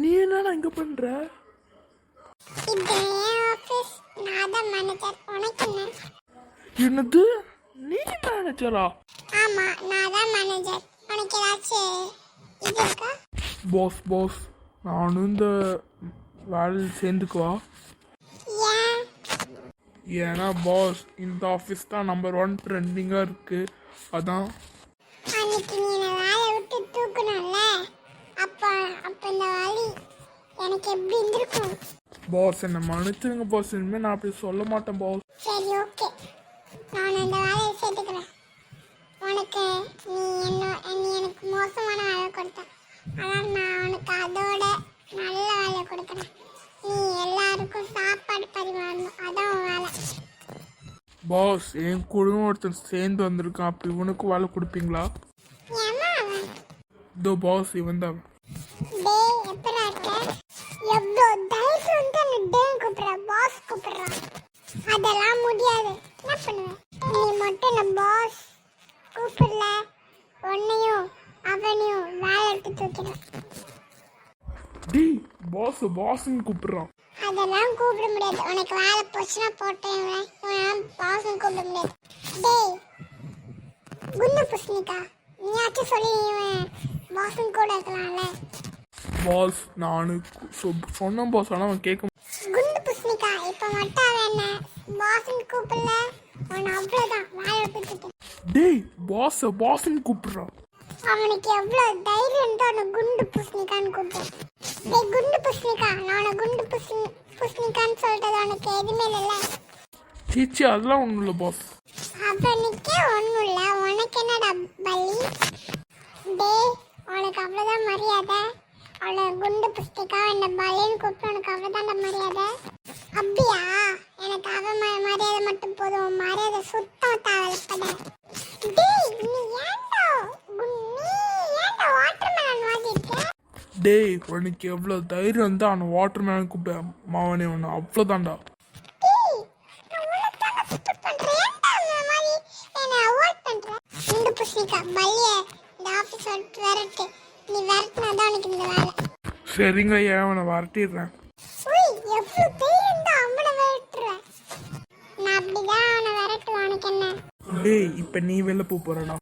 நீ என்னடா இங்க பண்ற? என்னது? நீ மேனேஜரா? ஆமா, நான் தான் மேனேஜர். உனக்கு ஏதாச்சும் இது இருக்கா? பாஸ் நானும் இந்த வேலையில் சேர்ந்துக்குவா? ஏன்? ஏன்னா பாஸ் இந்த ஆஃபீஸ் தான் நம்பர் 1 ட்ரெண்டிங்காக இருக்கு. அதான். அன்னைக்கு நீ என்னை வேலையை விட்டு தூக்கணும்ல, அப்போ இந்த வழி எனக்கு எப்படி இருந்திருக்கும்? பாஸ் என்னை மன்னிச்சிருங்க பாஸ், இனிமேல் நான் அப்படி சொல்ல மாட்டேன் பாஸ். சரி, ஓகே, நான் அந்த வேலையை சேர்த்துக்கிறேன். உனக்கு நீ எனக்கு மோசமான வேலை கொடுத்த, ஆனால் நான் உனக்கு அதோட நல்ல வேலை கொடுக்குறேன். நீ எல்லாருக்கும் சாப்பாடு பரிமாறணும், அதான் உன் வேலை. பாஸ் என் குடும்பம் ஒருத்தர் சேர்ந்து வந்திருக்கான், அப்படி இவனுக்கு வேலை கொடுப்பீங்களா? ஏமா அவன்? இதோ பாஸ் இவன் தான். டேய், எப்படா இருக்க? எவ்வளோ தைரியம் வந்து அந்த டேன் கூப்பிடுற, பாஸ் கூப்பிடுறான். அதெல்லாம் முடியாது. என்ன பண்ணுவேன்? நீ மட்டும் இந்த பாஸ் கூப்பிடல, உன்னையும் அவனையும் வேலை எடுத்து தூக்கிடுவேன். டேய் பாஸ்ன்னு கூப்பிடுறான். அதெல்லாம் கூப்பிட முடியாது. உனக்கு வேலை போச்சுன்னா போட்டேன், இவன் பாஸ்ன்னு கூப்பிட முடியாது. டேய் குண்டு புஷ்ணிக்கா, நீயாச்சும் சொல்லி இவன் பாஸ்ன்னு கூட இருக்கலாம்ல. பாஸ் நான் சொன்னேன் பாஸ், ஆனால் அவன் கேட்க. குண்டு புஷ்ணிக்கா, இப்போ மட்டும் அவன் என்ன பாஸ்ன்னு கூப்பிடல, அவன் அவ்வளோதான் வேலை எடுத்து. டேய் பாஸ்ன்னு கூப்பிடுறான். அவனுக்கு எவ்வளோ தைரியம் தான் அவனை குண்டு புஷ்ணிக்கான்னு கூப்பிடுறான். டேய் குண்டு புஷ்ணிக்கா, நான் அவனை குண்டு புஷ்ணிக்கான்னு சொல்றது அவனுக்கு எதுவுமே இல்லை. சீச்சி அதெல்லாம் ஒன்றும் இல்லை பாஸ். அவனுக்கே ஒன்றும் இல்லை, உனக்கு என்னடா பலி? டேய் உனக்கு அவ்வளோதான் மரியாதை. அவளை குண்டு புஷ்டிக்கா என்ன பலின்னு கூப்பிட்டு உனக்கு அவ்வளோதான் மரியாதை. அப்படியா? எனக்கு அவன் மரியாதை மட்டும் போதும், மரியாதை சுத்தம் தேவைப்பட. டேய் நீ ஏன்டா வாட்டர்மெலன் வாங்கியிருக்க? டேய் உனக்கு எவ்வளோ தைரியம் தான் அவனை வாட்டர்மேன் கூப்பிட மாவனே ஒன்று, அவ்வளோதான்டா. டேய் நான் உனக்காக சப்போர்ட் பண்றேன், ஏன்டா இந்த மாதிரி என்னை அவாய்ட் பண்ற? குண்டு புஷ்டிக்கா பலிய இந்த ஆஃபீஸ் விட்டு விரட்டு. நீ விரட்டினாதான் உனக்கு இந்த வேலை. சரிங்க, ஏன் அவனை வரட்டிடுறேன். உய், எவ்வளவு தைரியம் தான் அவனை விரட்டுறேன். நான் அப்படிதான் அவனை விரட்டுவேன், உனக்கு என்ன? டேய் இப்போ நீ வெளில போறடா.